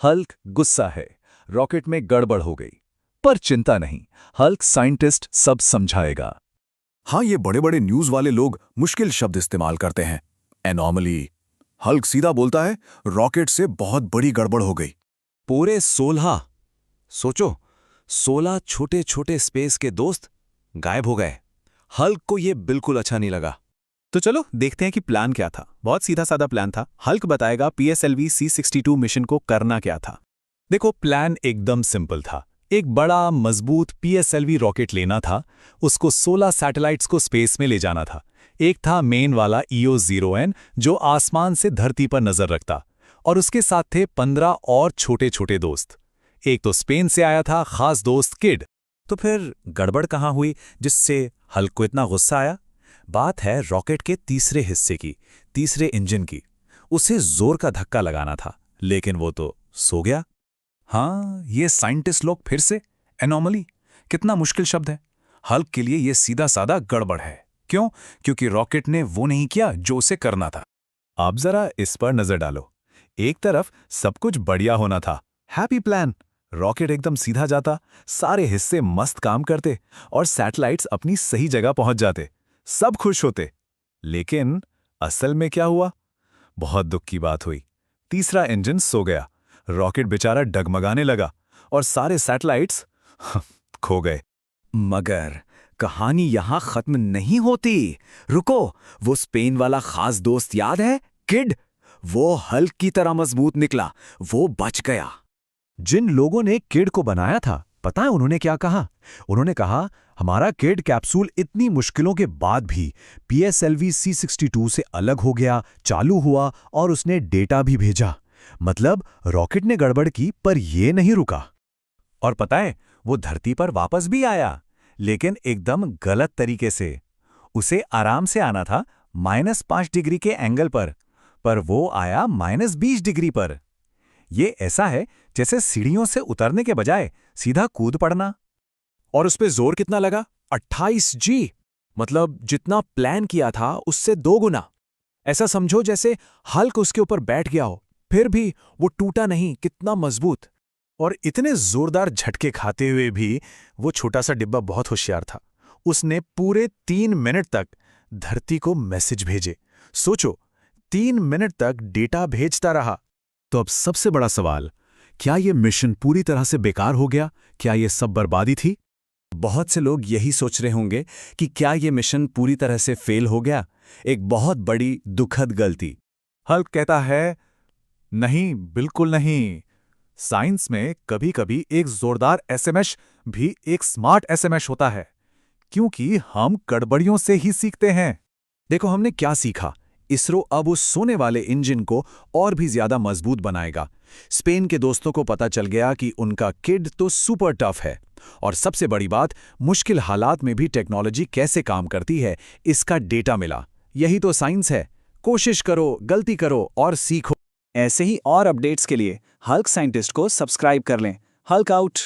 Hulk गुस्सा है, rocket में गड़बड़ हो गई। पर चिंता नहीं, हल्क साइंटिस्ट सब समझाएगा। हाँ, ये बड़े बड़े न्यूज वाले लोग मुश्किल शब्द इस्तेमाल करते हैं। एनॉमली। हल्क सीधा बोलता है, रॉकेट से बहुत बड़ी गड़बड़ हो गई। पूरे 16, सोचो, 16 छोटे छोटे स्पेस के दोस्त गायब हो गए। हल्क को ये बिल्कुल अच्छा नहीं लगा। तो चलो देखते हैं कि प्लान क्या था। बहुत सीधा साधा प्लान था। हल्क बताएगा PSLV C-62 मिशन को करना क्या था। देखो, प्लान एकदम सिंपल था। एक बड़ा मजबूत PSLV रॉकेट लेना था, उसको 16 सैटेलाइट्स को स्पेस में ले जाना था। एक था मेन वाला EO-0N जो आसमान से धरती पर नजर रखता, और उसके साथ थे 15 और छोटे छोटे दोस्त। एक तो स्पेन से आया था खास दोस्त किड। तो फिर गड़बड़ कहाँ हुई जिससे हल्क को इतना गुस्सा आया? बात है रॉकेट के तीसरे हिस्से की, तीसरे इंजन की। उसे जोर का धक्का लगाना था, लेकिन वो तो सो गया। हाँ, ये साइंटिस्ट लोग फिर से एनॉमली, कितना मुश्किल शब्द है। हल्क के लिए ये सीधा साधा गड़बड़ है। क्यों? क्योंकि रॉकेट ने वो नहीं किया जो उसे करना था। आप जरा इस पर नजर डालो। एक तरफ सब कुछ बढ़िया होना था, हैप्पी प्लान। रॉकेट एकदम सीधा जाता, सारे हिस्से मस्त काम करते और सैटेलाइट्स अपनी सही जगह पहुंच जाते, सब खुश होते। लेकिन असल में क्या हुआ? बहुत दुख की बात हुई। तीसरा इंजन सो गया, रॉकेट बेचारा डगमगाने लगा और सारे सैटेलाइट्स खो गए। मगर कहानी यहां खत्म नहीं होती। रुको, वो स्पेन वाला खास दोस्त याद है, किड? वो हल्क की तरह मजबूत निकला, वो बच गया। जिन लोगों ने किड को बनाया था, पता है उन्होंने क्या कहा? उन्होंने कहा, हमारा किड कैप्सूल इतनी मुश्किलों के बाद भी PSLV C-62 से अलग हो गया, चालू हुआ और उसने डेटा भी भेजा। मतलब रॉकेट ने गड़बड़ की, पर ये नहीं रुका। और पता है, वो धरती पर वापस भी आया, लेकिन एकदम गलत तरीके से। उसे आराम से आना था -5 डिग्री के एंगल पर वो आया -20 डिग्री पर। ये ऐसा है जैसे सीढ़ियों से उतरने के बजाय सीधा कूद पड़ना। और उस पे जोर कितना लगा? 28 G। मतलब जितना प्लान किया था उससे 2 गुना। ऐसा समझो जैसे हल्क उसके ऊपर बैठ गया हो, फिर भी वो टूटा नहीं। कितना मजबूत! और इतने जोरदार झटके खाते हुए भी वो छोटा सा डिब्बा बहुत होशियार था। उसने पूरे 3 मिनट तक धरती को मैसेज भेजे। सोचो, 3 मिनट तक डेटा भेजता रहा। तो अब सबसे बड़ा सवाल, क्या ये मिशन पूरी तरह से बेकार हो गया? क्या ये सब बर्बादी थी? बहुत से लोग यही सोच रहे होंगे कि क्या ये मिशन पूरी तरह से फेल हो गया, एक बहुत बड़ी दुखद गलती। हल्क कहता है, नहीं, बिल्कुल नहीं। साइंस में कभी-कभी एक जोरदार SMS भी एक स्मार्ट SMS होता है, क्योंकि हम गड़बड़ियों से ही सीखते हैं। देखो, हमने क्या सीखा? इसरो अब उस सोने वाले इंजन को और भी ज्यादा मजबूत बनाएगा। स्पेन के दोस्तों को पता चल गया कि उनका किड तो सुपर टफ है। और सबसे बड़ी बात, मुश्किल हालात में भी टेक्नोलॉजी कैसे काम करती है, इसका डेटा मिला। यही तो साइंस है। कोशिश करो, गलती करो और सीखो। ऐसे ही और अपडेट्स के लिए हल्क साइंटिस्ट को सब्सक्राइब कर लें। Hulk out.